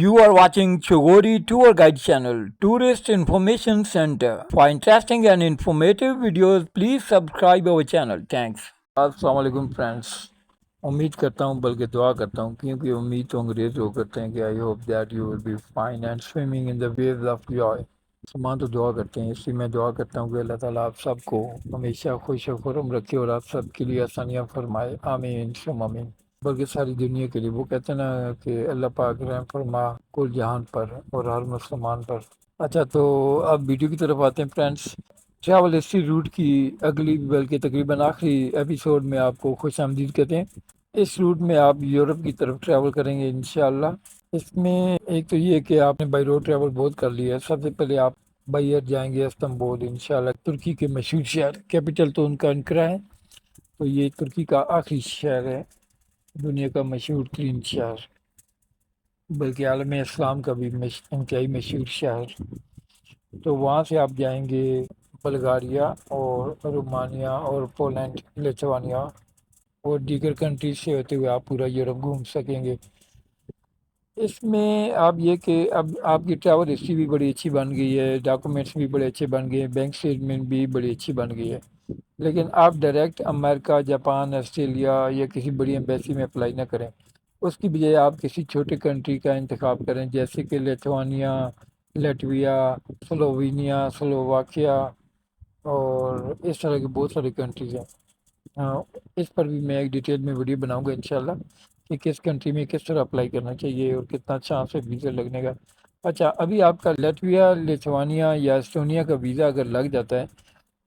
You are watching Chogori Tour Guide channel, Tourist Information Center. For interesting and informative videos, please subscribe our channel. Thanks. अस्सलाम वालेकुम friends. उम्मीद करता हूँ बल्कि दुआ करता हूँ क्योंकि उम्मीद तो अंग्रेज लोग करते हैं कि I hope that you will be fine and swimming in the waves of Joy. मुसलमान तो दुआ करते हैं, इसलिए मैं दुआ करता हूँ कि अल्लाह ताला आप सबको हमेशा खुश और खुर्रम रखे और आप सबके लिए आसानियाँ फरमाए। आमीन सुम आमीन। बल्कि सारी दुनिया के लिए। वो कहते हैं ना कि अल्लाह पाक रहम फरमा कुल जहान पर और हर मुसलमान पर। अच्छा, तो अब वीडियो की तरफ आते हैं फ्रेंड्स। ट्रैवल हिस्ट्री रूट की अगली बल्कि तकरीबन आखिरी एपिसोड में आपको खुश आमदीद कहते हैं। इस रूट में आप यूरोप की तरफ ट्रैवल करेंगे इंशाल्लाह। इसमें एक तो ये कि आपने बाई रोड ट्रैवल बहुत कर लिया है। सबसे पहले आप बाई एयर जाएंगे इस्तांबुल इंशाल्लाह, तुर्की के मशहूर शहर, कैपिटल तो उनका अंकरा है। तो ये तुर्की का आखिरी शहर है, दुनिया का मशहूर तरीन शहर, बल्कि आलम इस्लाम का भी इंतहाई मशहूर शहर। तो वहाँ से आप जाएंगे बल्गारिया और रोमानिया और पोलैंड, लिथुआनिया और दीगर कंट्रीज से होते हुए आप पूरा यूरोप घूम सकेंगे। इसमें आप ये कि अब आपकी ट्रैवल हिस्ट्री भी बड़ी अच्छी बन गई है, डॉक्यूमेंट्स भी बड़े अच्छे बन गए हैं, बैंक स्टेटमेंट भी बड़ी अच्छी बन गई है। लेकिन आप डायरेक्ट अमेरिका, जापान, ऑस्ट्रेलिया या किसी बड़ी एम्बेसी में अप्लाई ना करें। उसकी बजाय आप किसी छोटे कंट्री का इंतखाब करें, जैसे कि लिथुआनिया, लटविया, स्लोवेनिया, स्लोवाकिया और इस तरह के बहुत सारी कंट्रीज हैं। हाँ, इस पर भी मैं एक डिटेल में वीडियो बनाऊंगा इंशाल्लाह कि किस कंट्री में किस तरह अप्लाई करना चाहिए और कितना चांस है वीज़ा लगने का। अच्छा, अभी आपका लटविया, लिथुआनिया या एस्टोनिया का वीज़ा अगर लग जाता है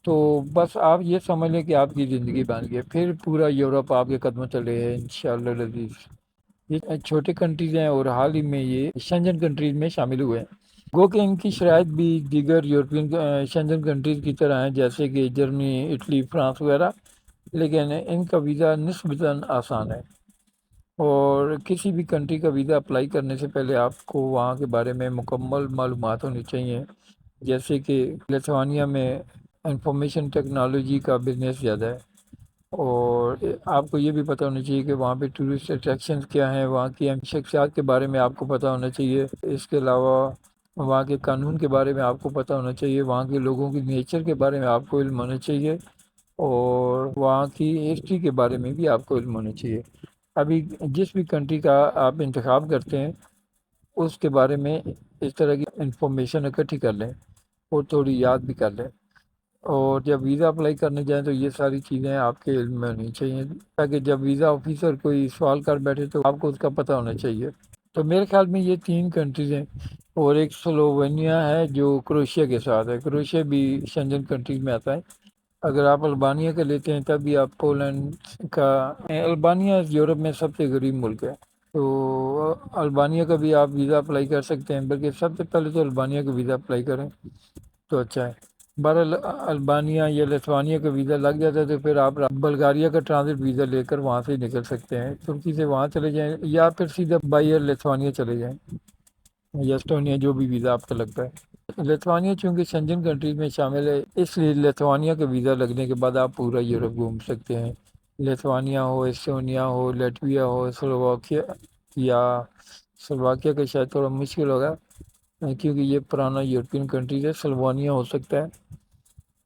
तो बस आप ये समझ लें कि आपकी ज़िंदगी बन गई, फिर पूरा यूरोप आपके कदमों तले है इंशाल्लाह अज़ीज़। ये छोटे कंट्रीज़ हैं और हाल ही में ये शेंजन कंट्रीज़ में शामिल हुए हैं। गो कि इनकी शराइत भी दीगर यूरोपियन शेंजन कंट्रीज़ की तरह हैं, जैसे कि जर्मनी, इटली, फ्रांस वगैरह, लेकिन इनका वीज़ा निस्बतन आसान है। और किसी भी कंट्री का वीज़ा अप्लाई करने से पहले आपको वहाँ के बारे में मुकम्मल मालूमात होनी चाहिए। जैसे कि लिथुआनिया में इंफॉर्मेशन टेक्नोलॉजी का बिजनेस ज़्यादा है, और आपको ये भी पता होना चाहिए कि वहाँ पे टूरिस्ट अट्रैक्शंस क्या हैं, वहाँ की अहम शख्सियात के बारे में आपको पता होना चाहिए। इसके अलावा वहाँ के कानून के बारे में आपको पता होना चाहिए, वहाँ के लोगों की नेचर के बारे में आपको इल्म होना चाहिए और वहाँ की हिस्ट्री के बारे में भी आपको इल्म होना चाहिए। अभी जिस भी कंट्री का आप इंतखाब करते हैं उसके बारे में इस तरह की इंफॉर्मेशन इकट्ठी कर लें और थोड़ी याद भी कर लें, और जब वीज़ा अप्लाई करने जाएं तो ये सारी चीज़ें आपके इल्म में होनी चाहिए, ताकि जब वीज़ा ऑफिसर कोई सवाल कर बैठे तो आपको उसका पता होना चाहिए। तो मेरे ख्याल में ये 3 कंट्रीज़ हैं, और एक स्लोवेनिया है जो क्रोएशिया के साथ है। क्रोएशिया भी शेंजन कंट्रीज में आता है। अगर आप अल्बानिया का लेते हैं तब भी आप पोलैंड का, अल्बानिया यूरोप में सबसे गरीब मुल्क है, तो अल्बानिया का भी आप वीज़ा अप्लाई कर सकते हैं, बल्कि सबसे पहले तो अल्बानिया का वीज़ा अप्लाई करें तो अच्छा है। बहरहाल अल्बानिया या लिथुआनिया का वीज़ा लग जाता है तो फिर आप बल्गारिया का ट्रांजिट वीज़ा लेकर वहाँ से निकल सकते हैं, तुर्की से वहाँ चले जाएँ या फिर सीधा बाई एयर लिथुआनिया चले जाएँ या एस्टोनिया, जो भी वीज़ा आपका लगता है। लिथुआनिया चूँकि शेंजन कंट्रीज में शामिल है, इसलिए लिथुआनिया का वीज़ा लगने के बाद आप पूरा यूरोप घूम सकते हैं। लिथुआनिया हो, एस्टोनिया हो, लटविया हो, स्लोवाकिया, या स्लोवाकिया का शायद थोड़ा मुश्किल होगा क्योंकि ये पुराना यूरोपियन कंट्रीज है। स्लोवानिया हो सकता है।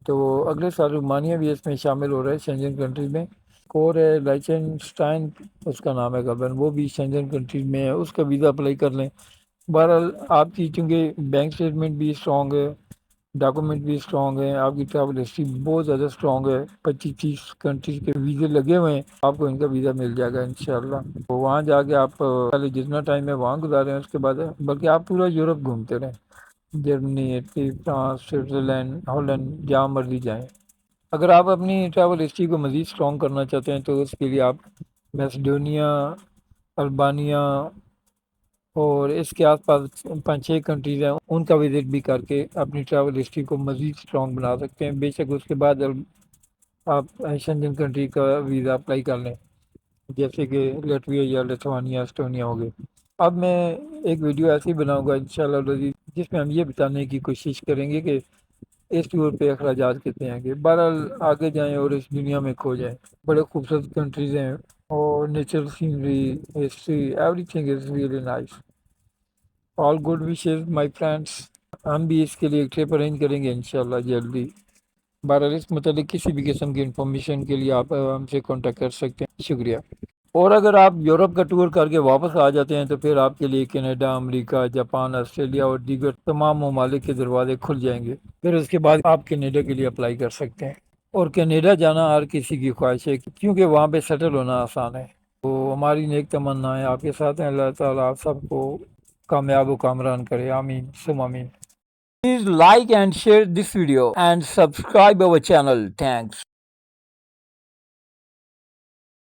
तो अगले साल रोमानिया भी इसमें शामिल हो रहा है शेंजन कंट्रीज में। और है लाइचनस्टाइन, उसका नाम है गवर्नर, वो भी शेंजन कंट्रीज में है, उसका वीज़ा अप्लाई कर लें। बहरहाल आपकी चूँकि बैंक स्टेटमेंट भी स्ट्रॉन्ग है, डॉक्यूमेंट भी स्ट्रॉन्ग है, आपकी ट्रैवल हिस्ट्री बहुत ज़्यादा स्ट्रॉन्ग है, 25-30 कंट्रीज के वीज़े लगे हुए हैं, आपको इनका वीज़ा मिल जाएगा इंशाल्लाह। तो वहाँ जाके आप पहले जितना टाइम है वहाँ गुजारें, उसके बाद बल्कि आप पूरा यूरोप घूमते रहें, Germany, Italy, France, Switzerland, Holland, जहाँ मर्जी जाएँ। अगर आप अपनी ट्रैवल हिस्ट्री को मज़ीद स्ट्रॉन्ग करना चाहते हैं तो उसके लिए आप मैसेडोनिया, अल्बानिया और इसके आसपास 5-6 कंट्रीज़ हैं, उनका विज़िट भी करके अपनी ट्रैवल हिस्ट्री को मज़ीद स्ट्रॉन्ग बना सकते हैं। बेशक उसके बाद आप शेंजन कंट्री का वीज़ा अप्लाई कर लें, जैसे कि लटविया या लिथुआनिया, एस्टोनिया हो गए। अब मैं एक वीडियो ऐसी बनाऊंगा इंशाल्लाह जिसमें हम ये बताने की कोशिश करेंगे कि इस टूर पे अखराजात कितने आएंगे। बहरहाल आगे जाएं और इस दुनिया में खो जाएं। बड़े खूबसूरत कंट्रीज़ हैं और natural scenery, history, everything is really nice. All good wishes my friends. ہم بھی اس کے لیے ایک ٹرپ ارینج کریں گے انشاءاللہ جلدی. بہرحال اس متعلق کسی بھی قسم کی انفارمیشن کے لیے آپ ہم سے کانٹیکٹ کر سکتے ہیں. شکریہ. اور اگر آپ یورپ کا ٹور کر کے واپس آ جاتے ہیں تو پھر آپ کے لیے کینیڈا، امریکہ، جاپان، آسٹریلیا اور دیگر تمام ممالک کے دروازے کھل جائیں گے. پھر اس کے بعد آپ کینیڈا کے لیے اپلائی کر سکتے ہیں. اور کینیڈا جانا ہر کسی کی خواہش ہے کیونکہ وہاں پہ سیٹل ہونا آسان ہے. تو ہماری نیک تمنا ہے آپ کے ساتھ ہیں. اللہ تعالیٰ آپ سب کو کامیاب و کامران کرے. آمین ثم آمین. Please like and share this video and subscribe our channel. Thanks.